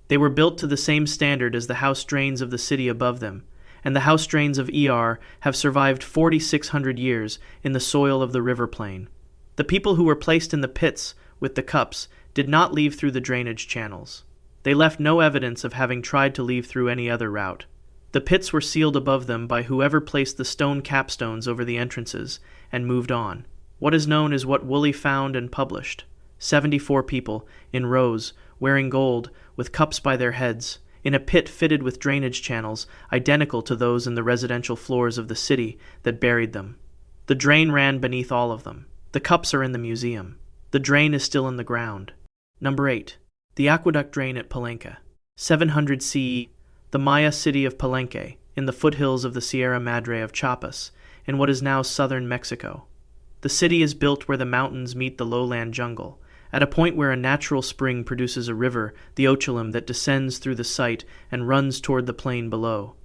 Speaker 1: They were built to the same standard as the house drains of the city above them, and the house drains of ER have survived 4,600 years in the soil of the river plain. The people who were placed in the pits with the cups did not leave through the drainage channels. They left no evidence of having tried to leave through any other route. The pits were sealed above them by whoever placed the stone capstones over the entrances and moved on. What is known is what Woolley found and published. 74 people, in rows, wearing gold, with cups by their heads, in a pit fitted with drainage channels identical to those in the residential floors of the city that buried them. The drain ran beneath all of them. The cups are in the museum. The drain is still in the ground. Number 8. The aqueduct drain at Palenke. 700 CE, the Maya city of Palenke, in the foothills of the Sierra Madre of Chiapas, in what is now southern Mexico. The city is built where the mountains meet the lowland jungle, at a point where a natural spring produces a river, the Ochelim, that descends through the site and runs toward the plain below.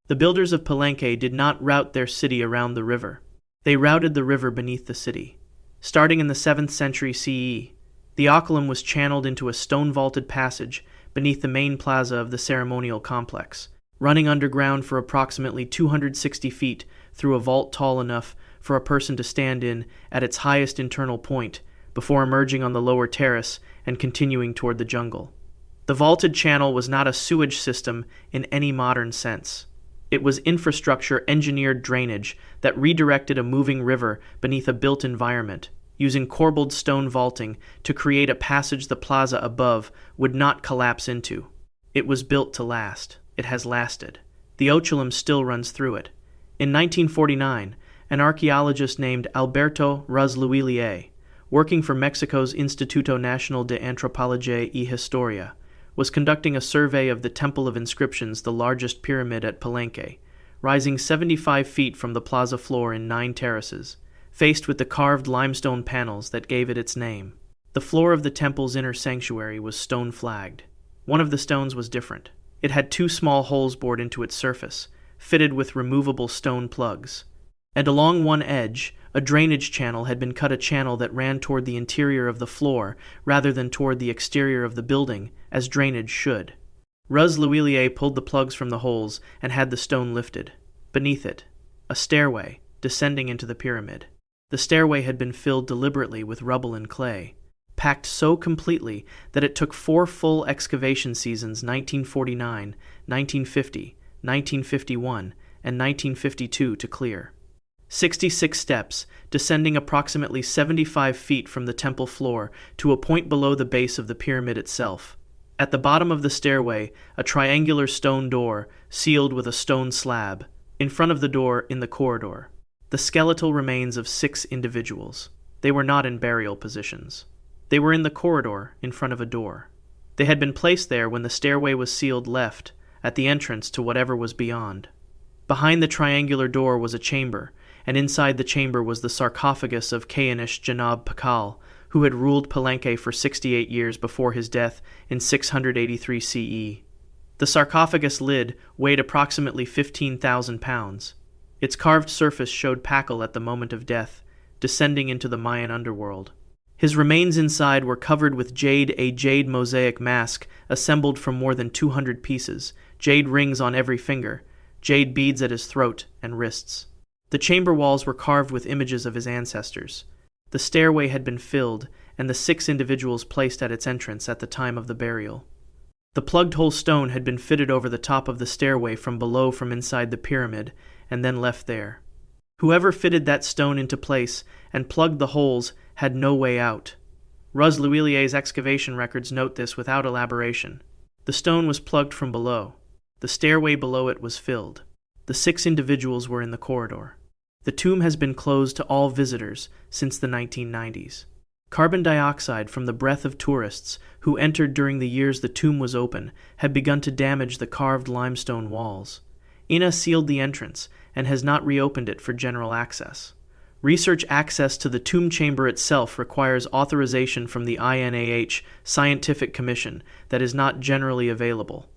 Speaker 1: The builders of Palenke did not route their city around the river. They routed the river beneath the city. Starting in the 7th century CE, the Ochelim was channeled into a stone-vaulted passage beneath the main plaza of the ceremonial complex, running underground for approximately 260 feet through a vault tall enough for a person to stand in at its highest internal point, before emerging on the lower terrace and continuing toward the jungle. The vaulted channel was not a sewage system in any modern sense. It was infrastructure-engineered drainage that redirected a moving river beneath a built environment, using corbelled stone vaulting to create a passage the plaza above would not collapse into. It was built to last. It has lasted. The Ochelim still runs through it. In 1949, an archaeologist named Alberto Razluilier, working for Mexico's Instituto Nacional de Antropología y Historia, was conducting a survey of the Temple of Inscriptions, the largest pyramid at Palenke, rising 75 feet from the plaza floor in 9 terraces, faced with the carved limestone panels that gave it its name. The floor of the temple's inner sanctuary was stone-flagged. One of the stones was different. It had 2 small holes bored into its surface, fitted with removable stone plugs. And along one edge, a drainage channel had been cut, a channel that ran toward the interior of the floor rather than toward the exterior of the building, as drainage should. Razluilier pulled the plugs from the holes and had the stone lifted. Beneath it, a stairway, descending into the pyramid. The stairway had been filled deliberately with rubble and clay, packed so completely that it took 4 full excavation seasons, 1949, 1950, 1951, and 1952, to clear. 66 steps, descending approximately 75 feet from the temple floor to a point below the base of the pyramid itself. At the bottom of the stairway, a triangular stone door, sealed with a stone slab. In front of the door, in the corridor, the skeletal remains of 6 individuals. They were not in burial positions. They were in the corridor, in front of a door. They had been placed there when the stairway was sealed left, at the entrance to whatever was beyond. Behind the triangular door was a chamber, and inside the chamber was the sarcophagus of Kayanish Janab Pakal, who had ruled Palenke for 68 years before his death in 683 CE. The sarcophagus lid weighed approximately 15,000 pounds. Its carved surface showed Pakal at the moment of death, descending into the Mayan underworld. His remains inside were covered with jade, a jade mosaic mask assembled from more than 200 pieces, jade rings on every finger, jade beads at his throat and wrists. The chamber walls were carved with images of his ancestors. The stairway had been filled, and the 6 individuals placed at its entrance at the time of the burial. The plugged-hole stone had been fitted over the top of the stairway from below from inside the pyramid, and then left there. Whoever fitted that stone into place and plugged the holes had no way out. Ruz Luilier's excavation records note this without elaboration. The stone was plugged from below. The stairway below it was filled. The 6 individuals were in the corridor. The tomb has been closed to all visitors since the 1990s. Carbon dioxide from the breath of tourists who entered during the years the tomb was open had begun to damage the carved limestone walls. INA sealed the entrance and has not reopened it for general access. Research access to the tomb chamber itself requires authorization from the INAH Scientific Commission that is not generally available.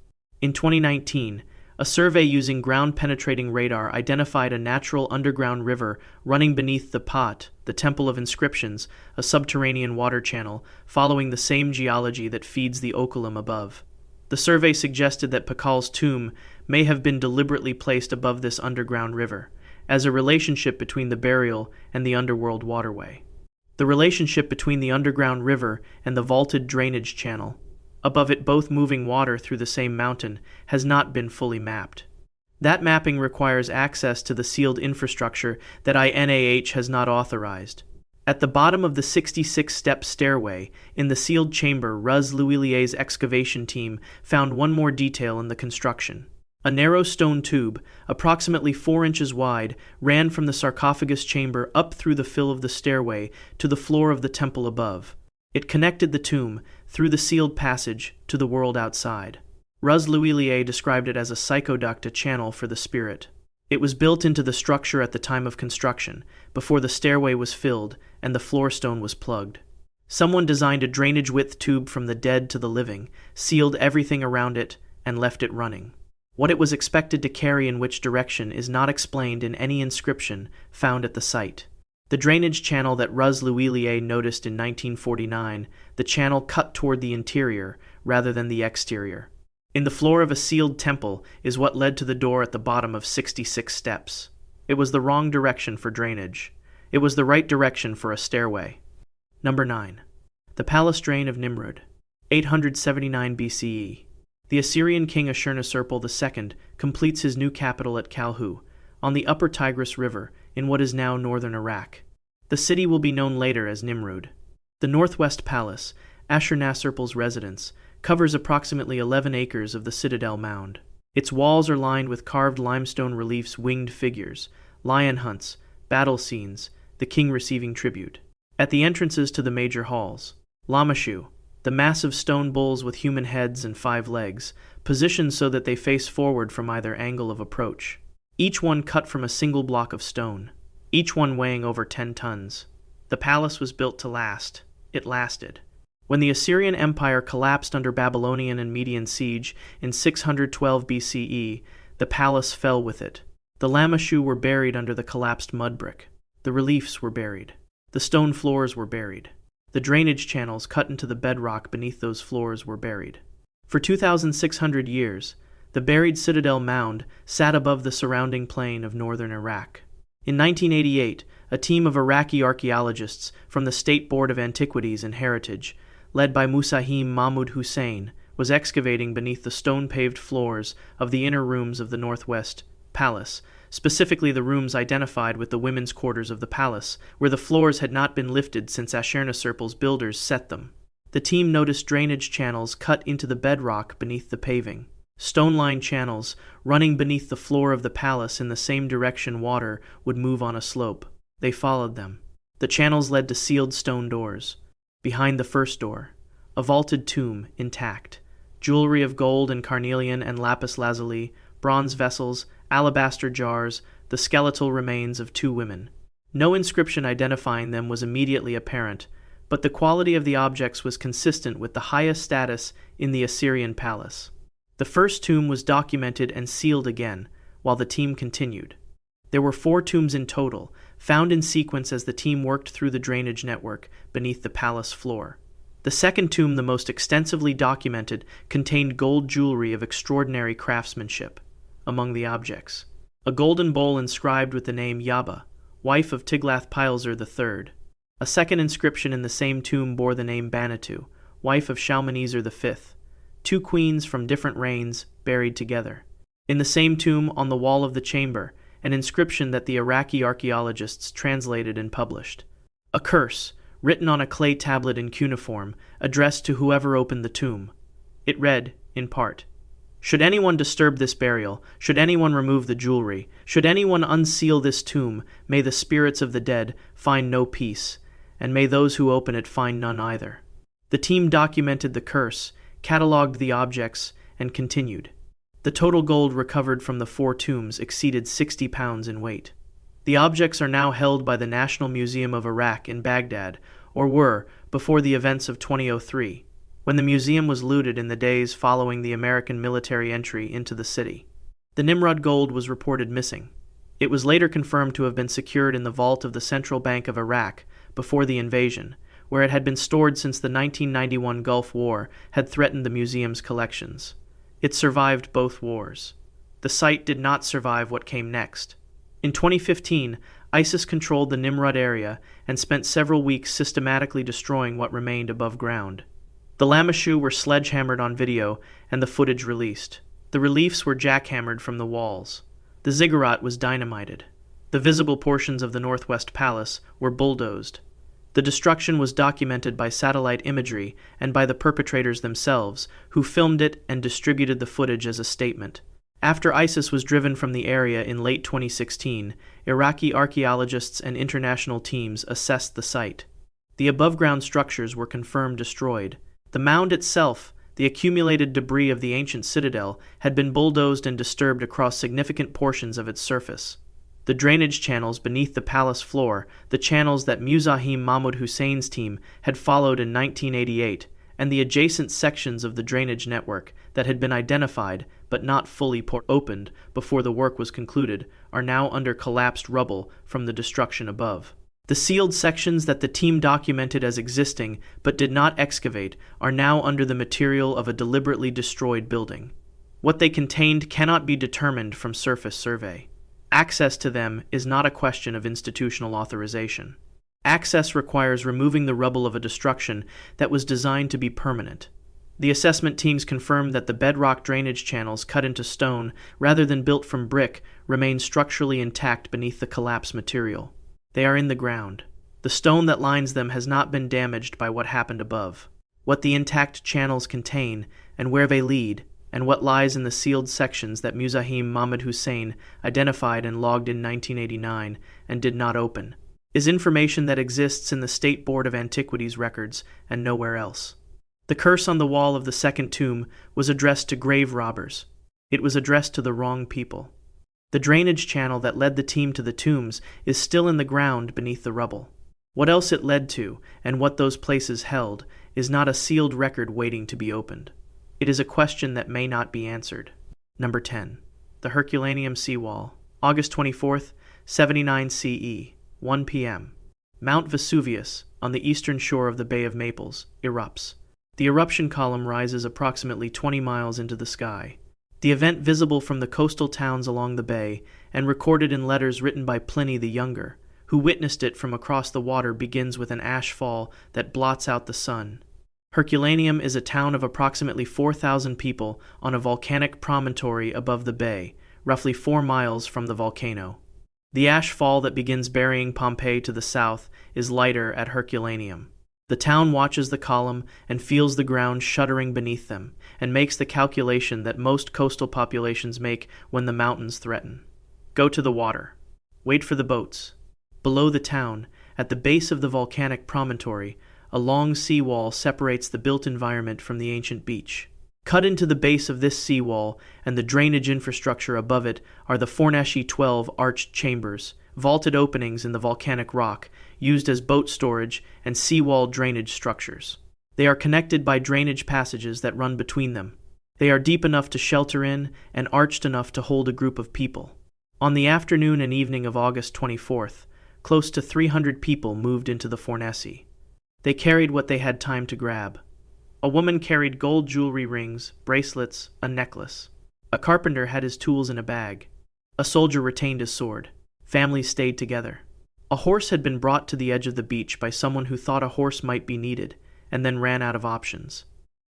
Speaker 1: In 2019, a survey using ground-penetrating radar identified a natural underground river running beneath the Pat, the Temple of Inscriptions, a subterranean water channel, following the same geology that feeds the Oculum above. The survey suggested that Pakal's tomb may have been deliberately placed above this underground river, as a relationship between the burial and the underworld waterway. The relationship between the underground river and the vaulted drainage channel, above it both moving water through the same mountain, has not been fully mapped. That mapping requires access to the sealed infrastructure that INAH has not authorized. At the bottom of the 66-step stairway, in the sealed chamber, Ruz Luilier's excavation team found one more detail in the construction. A narrow stone tube, approximately 4 inches wide, ran from the sarcophagus chamber up through the fill of the stairway to the floor of the temple above. It connected the tomb, through the sealed passage, to the world outside. Ruz Luilier described it as a psychoduct, a channel for the spirit. It was built into the structure at the time of construction, before the stairway was filled and the floor stone was plugged. Someone designed a drainage-width tube from the dead to the living, sealed everything around it, and left it running. What it was expected to carry in which direction is not explained in any inscription found at the site. The drainage channel that Ruz Luilier noticed in 1949, the channel cut toward the interior rather than the exterior. In the floor of a sealed temple is what led to the door at the bottom of 66 steps. It was the wrong direction for drainage. It was the right direction for a stairway. Number 9. The Palace Drain of Nimrod, 879 BCE. The Assyrian king Ashurnasirpal II completes his new capital at Kalhu, on the upper Tigris River, in what is now northern Iraq. The city will be known later as Nimrud. The Northwest Palace, Ashurnasirpal's residence, covers approximately 11 acres of the citadel mound. Its walls are lined with carved limestone reliefs, winged figures, lion hunts, battle scenes, the king receiving tribute. At the entrances to the major halls, Lamashu, the massive stone bulls with human heads and 5 legs, positioned so that they face forward from either angle of approach. Each one cut from a single block of stone, each one weighing over 10 tons. The palace was built to last. It lasted. When the Assyrian Empire collapsed under Babylonian and Median siege in 612 BCE, the palace fell with it. The Lamashu were buried under the collapsed mud brick. The reliefs were buried. The stone floors were buried. The drainage channels cut into the bedrock beneath those floors were buried. For 2,600 years, the buried citadel mound sat above the surrounding plain of northern Iraq. In 1988, a team of Iraqi archaeologists from the State Board of Antiquities and Heritage, led by Musahim Mahmud Hussein, was excavating beneath the stone-paved floors of the inner rooms of the Northwest Palace, specifically the rooms identified with the women's quarters of the palace, where the floors had not been lifted since Ashurnasirpal's builders set them. The team noticed drainage channels cut into the bedrock beneath the paving. Stone-lined channels running beneath the floor of the palace in the same direction water would move on a slope. They followed them. The channels led to sealed stone doors. Behind the first door, a vaulted tomb intact, jewelry of gold and carnelian and lapis lazuli, bronze vessels, alabaster jars, the skeletal remains of 2 women. No inscription identifying them was immediately apparent, but the quality of the objects was consistent with the highest status in the Assyrian palace. The first tomb was documented and sealed again, while the team continued. There were 4 tombs in total, found in sequence as the team worked through the drainage network beneath the palace floor. The second tomb, the most extensively documented, contained gold jewelry of extraordinary craftsmanship. Among the objects, a golden bowl inscribed with the name Yaba, wife of Tiglath-Pileser III. A second inscription in the same tomb bore the name Banatu, wife of Shalmaneser V. 2 queens from different reigns buried together. In the same tomb, on the wall of the chamber, an inscription that the Iraqi archaeologists translated and published. A curse, written on a clay tablet in cuneiform, addressed to whoever opened the tomb. It read, in part, "Should anyone disturb this burial, should anyone remove the jewelry, should anyone unseal this tomb, may the spirits of the dead find no peace, and may those who open it find none either." The team documented the curse, catalogued the objects, and continued. The total gold recovered from the 4 tombs exceeded 60 pounds in weight. The objects are now held by the National Museum of Iraq in Baghdad, or were before the events of 2003, when the museum was looted in the days following the American military entry into the city. The Nimrod gold was reported missing. It was later confirmed to have been secured in the vault of the Central Bank of Iraq before the invasion, where it had been stored since the 1991 Gulf War had threatened the museum's collections. It survived both wars. The site did not survive what came next. In 2015, ISIS controlled the Nimrod area and spent several weeks systematically destroying what remained above ground. The Lamashu were sledgehammered on video and the footage released. The reliefs were jackhammered from the walls. The ziggurat was dynamited. The visible portions of the Northwest Palace were bulldozed. The destruction was documented by satellite imagery and by the perpetrators themselves, who filmed it and distributed the footage as a statement. After ISIS was driven from the area in late 2016, Iraqi archaeologists and international teams assessed the site. The above-ground structures were confirmed destroyed. The mound itself, the accumulated debris of the ancient citadel, had been bulldozed and disturbed across significant portions of its surface. The drainage channels beneath the palace floor, the channels that Muzahim Mahmud Hussein's team had followed in 1988, and the adjacent sections of the drainage network that had been identified but not fully opened before the work was concluded, are now under collapsed rubble from the destruction above. The sealed sections that the team documented as existing but did not excavate are now under the material of a deliberately destroyed building. What they contained cannot be determined from surface survey. Access to them is not a question of institutional authorization. Access requires removing the rubble of a destruction that was designed to be permanent. The assessment teams confirmed that the bedrock drainage channels cut into stone rather than built from brick remain structurally intact beneath the collapsed material. They are in the ground. The stone that lines them has not been damaged by what happened above. What the intact channels contain, and where they lead, and what lies in the sealed sections that Muzahim Mahmud Hussein identified and logged in 1989 and did not open, is information that exists in the State Board of Antiquities records and nowhere else. The curse on the wall of the second tomb was addressed to grave robbers. It was addressed to the wrong people. The drainage channel that led the team to the tombs is still in the ground beneath the rubble. What else it led to, and what those places held, is not a sealed record waiting to be opened. It is a question that may not be answered. Number 10. The Herculanium seawall. August 24th, 79 CE, 1 p.m. Mount Vesuvius, on the eastern shore of the Bay of Naples, erupts. The eruption column rises approximately 20 miles into the sky. The event, visible from the coastal towns along the bay and recorded in letters written by Pliny the Younger, who witnessed it from across the water, begins with an ash fall that blots out the sun. Herculanium is a town of approximately 4,000 people on a volcanic promontory above the bay, roughly 4 miles from the volcano. The ash fall that begins burying Pompeii to the south is lighter at Herculanium. The town watches the column and feels the ground shuddering beneath them, and makes the calculation that most coastal populations make when the mountains threaten. Go to the water. Wait for the boats. Below the town, at the base of the volcanic promontory, a long seawall separates the built environment from the ancient beach. Cut into the base of this seawall and the drainage infrastructure above it are the Fornaci 12 arched chambers, vaulted openings in the volcanic rock, used as boat storage and seawall drainage structures. They are connected by drainage passages that run between them. They are deep enough to shelter in and arched enough to hold a group of people. On the afternoon and evening of August 24th, close to 300 people moved into the Fornaci. They carried what they had time to grab. A woman carried gold jewelry rings, bracelets, a necklace. A carpenter had his tools in a bag. A soldier retained his sword. Families stayed together. A horse had been brought to the edge of the beach by someone who thought a horse might be needed, and then ran out of options.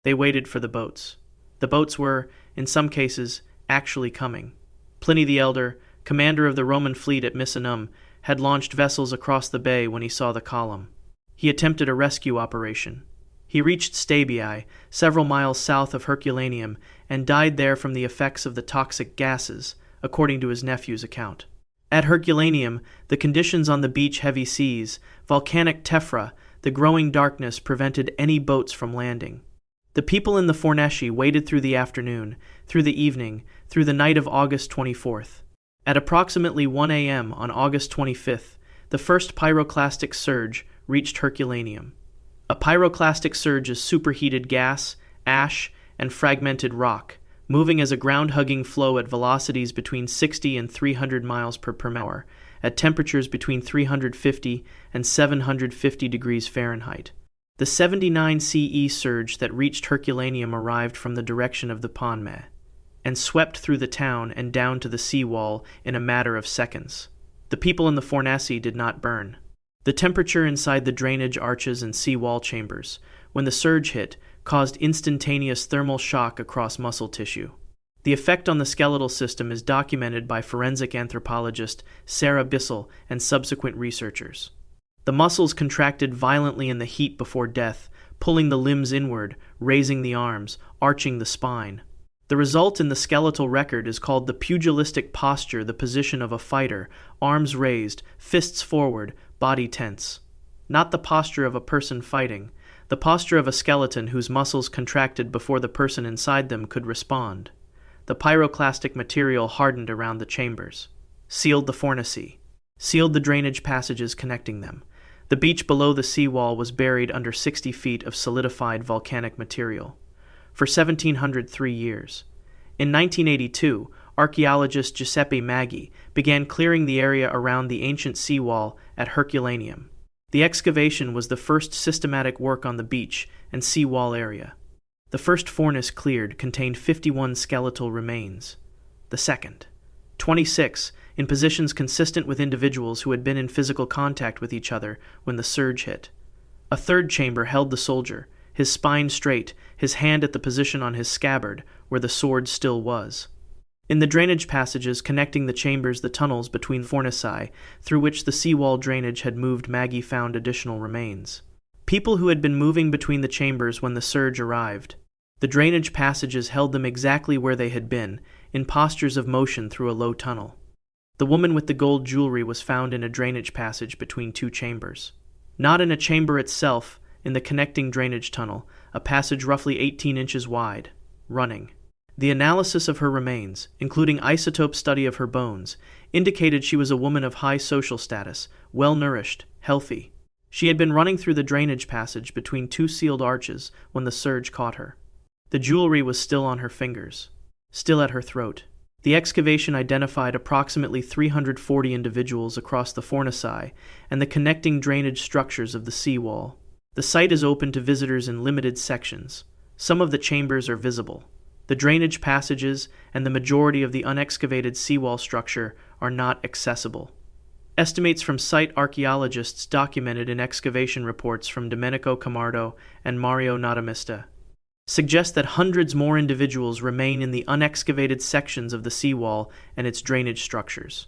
Speaker 1: They waited for the boats. The boats were, in some cases, actually coming. Pliny the Elder, commander of the Roman fleet at Misenum, had launched vessels across the bay when he saw the column. He attempted a rescue operation. He reached Stabiae, several miles south of Herculanium, and died there from the effects of the toxic gases, according to his nephew's account. At Herculanium, the conditions on the beach, heavy seas, volcanic tephra, the growing darkness prevented any boats from landing. The people in the Fornaci waited through the afternoon, through the evening, through the night of August 24th. At approximately 1 a.m. on August 25th, the first pyroclastic surge reached Herculanium. A pyroclastic surge is superheated gas, ash, and fragmented rock, moving as a ground-hugging flow at velocities between 60 and 300 miles per hour, at temperatures between 350 and 750 degrees Fahrenheit. The 79 CE surge that reached Herculanium arrived from the direction of the Ponme, and swept through the town and down to the seawall in a matter of seconds. The people in the Fornaci did not burn. The temperature inside the drainage arches and seawall chambers, when the surge hit, caused instantaneous thermal shock across muscle tissue. The effect on the skeletal system is documented by forensic anthropologist Sarah Bissell and subsequent researchers. The muscles contracted violently in the heat before death, pulling the limbs inward, raising the arms, arching the spine. The result in the skeletal record is called the pugilistic posture, the position of a fighter, arms raised, fists forward, body tense. Not the posture of a person fighting, the posture of a skeleton whose muscles contracted before the person inside them could respond. The pyroclastic material hardened around the chambers, sealed the Fornaci, sealed the drainage passages connecting them. The beach below the seawall was buried under 60 feet of solidified volcanic material. For 1,703 years. In 1982, archaeologist Giuseppe Maggi began clearing the area around the ancient seawall at Herculanium. The excavation was the first systematic work on the beach and seawall area. The first fornace cleared contained 51 skeletal remains. The second, 26, in positions consistent with individuals who had been in physical contact with each other when the surge hit. A third chamber held the soldier, his spine straight, his hand at the position on his scabbard, where the sword still was. In the drainage passages connecting the chambers, the tunnels between fornaci, through which the seawall drainage had moved, Maggi found additional remains. People who had been moving between the chambers when the surge arrived. The drainage passages held them exactly where they had been, in postures of motion through a low tunnel. The woman with the gold jewelry was found in a drainage passage between two chambers. Not in a chamber itself, in the connecting drainage tunnel, a passage roughly 18 inches wide, running. The analysis of her remains, including isotope study of her bones, indicated she was a woman of high social status, well-nourished, healthy. She had been running through the drainage passage between two sealed arches when the surge caught her. The jewelry was still on her fingers, still at her throat. The excavation identified approximately 340 individuals across the fornaci and the connecting drainage structures of the seawall. The site is open to visitors in limited sections. Some of the chambers are visible. The drainage passages and the majority of the unexcavated seawall structure are not accessible. Estimates from site archaeologists documented in excavation reports from Domenico Camardo and Mario Natamista suggest that hundreds more individuals remain in the unexcavated sections of the seawall and its drainage structures.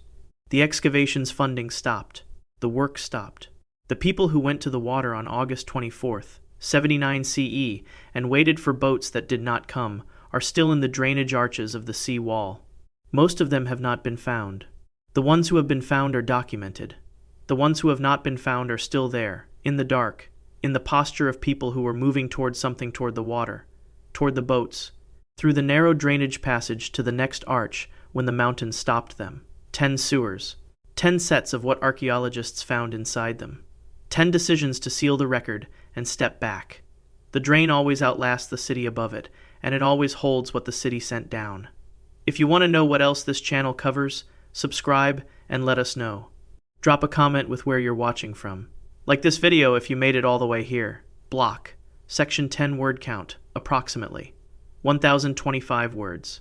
Speaker 1: The excavation's funding stopped. The work stopped. The people who went to the water on August 24th, 79 CE, and waited for boats that did not come, are still in the drainage arches of the sea wall. Most of them have not been found. The ones who have been found are documented. The ones who have not been found are still there, in the dark, in the posture of people who were moving toward something, toward the water, toward the boats, through the narrow drainage passage to the next arch when the mountain stopped them. 10 sewers, 10 sets of what archaeologists found inside them. 10 decisions to seal the record and step back. The drain always outlasts the city above it, and it always holds what the city sent down. If you want to know what else this channel covers, subscribe and let us know. Drop a comment with where you're watching from. Like this video if you made it all the way here. Block. Section 10 word count, approximately 1,025 words.